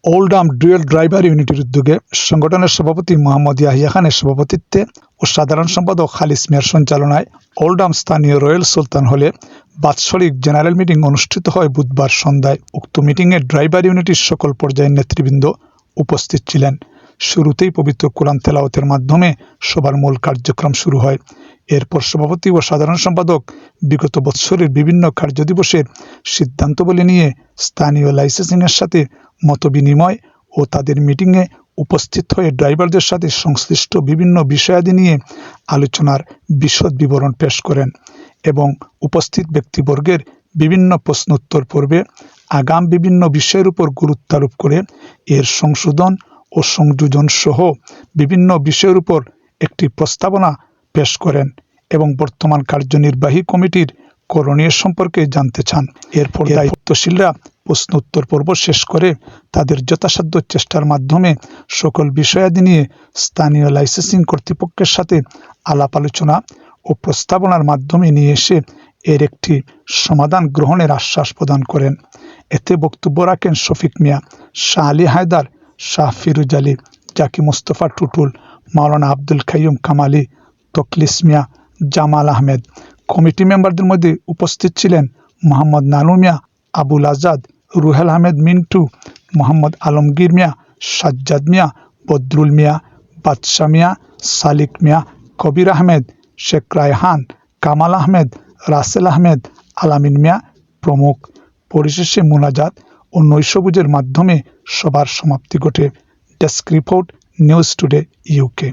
Oldham dual driver ইউনিটির উদ্যোগে সংগঠনের সভাপতি মোহাম্মদ ইয়াহিয়া খানের সভাপতিত্বে ও সাধারণ সম্পাদক খালিস মিয়ার সঞ্চালনায় ওল্ডাম স্থানীয় রয়্যাল সুলতান হলে বাৎসরিক জেনারেল মিটিং অনুষ্ঠিত হয় বুধবার সন্ধ্যায়। উক্ত মিটিংয়ে ড্রাইভার ইউনিটির সকল পর্যায়ের নেতৃবৃন্দ উপস্থিত ছিলেন। শুরুতেই পবিত্র কোরআন তেলাওয়াতের মাধ্যমে সবার মূল কার্যক্রম শুরু হয়। এরপর সভাপতি ও সাধারণ সম্পাদক বিগত বৎসরের বিভিন্ন কার্যদিবসের সিদ্ধান্তবলী নিয়ে স্থানীয় লাইসেন্সিংয়ের সাথে মতবিনিময় ও তাদের মিটিংয়ে উপস্থিত হয়ে ড্রাইভারদের সাথে সংশ্লিষ্ট বিভিন্ন বিষয়াদি নিয়ে আলোচনার বিশদ বিবরণ পেশ করেন এবং উপস্থিত ব্যক্তিবর্গের বিভিন্ন প্রশ্নোত্তর পর্বে আগাম বিভিন্ন বিষয়ের উপর গুরুত্বারোপ করে এর সংশোধন ও সংযোজন সহ বিভিন্ন বিষয়ের উপর একটি প্রস্তাবনা পেশ করেন এবং বর্তমান কার্যনির্বাহী কমিটির করণীয় সম্পর্কে জানতে চান। এরপর দায়িত্বশীলরা প্রশ্নোত্তর পর্ব শেষ করে তাদের যথাসাধ্য চেষ্টার মাধ্যমে সকল বিষয়াদি নিয়ে স্থানীয় লাইসেন্সিং কর্তৃপক্ষের সাথে আলাপ আলোচনা ও প্রস্তাবনার মাধ্যমে নিয়ে এসে এর একটি সমাধান গ্রহণের আশ্বাস প্রদান করেন। এতে বক্তব্য রাখেন শফিক মিয়া, শাহ আলী হায়দার, শাহ ফিরোজ আলী, জাকি মুস্তফা টুটুল, মাওলানা আব্দুল কাইয়ুম কামালি, তকলিস মিয়া, জামাল আহমেদ। কমিটি মেম্বারদের মধ্যে উপস্থিত ছিলেন মোহাম্মদ নানু মিয়া, আবুল আজাদ, রুহেল আহমেদ মিন্টু, মোহাম্মদ আলমগীর মিয়া, সাজ্জাদ মিয়া, বদরুল মিয়া, বাদশা মিয়া, সালিক মিয়া, কবির আহমেদ, শেখ রায়হান, কামাল আহমেদ, রাসেল আহমেদ, আলামিন মিয়া প্রমুখ। পরিশেষে মুনাজাত ও নৈশভোজের মাধ্যমে সবার সমাপ্তি ঘটে। Desk report, news today, UK.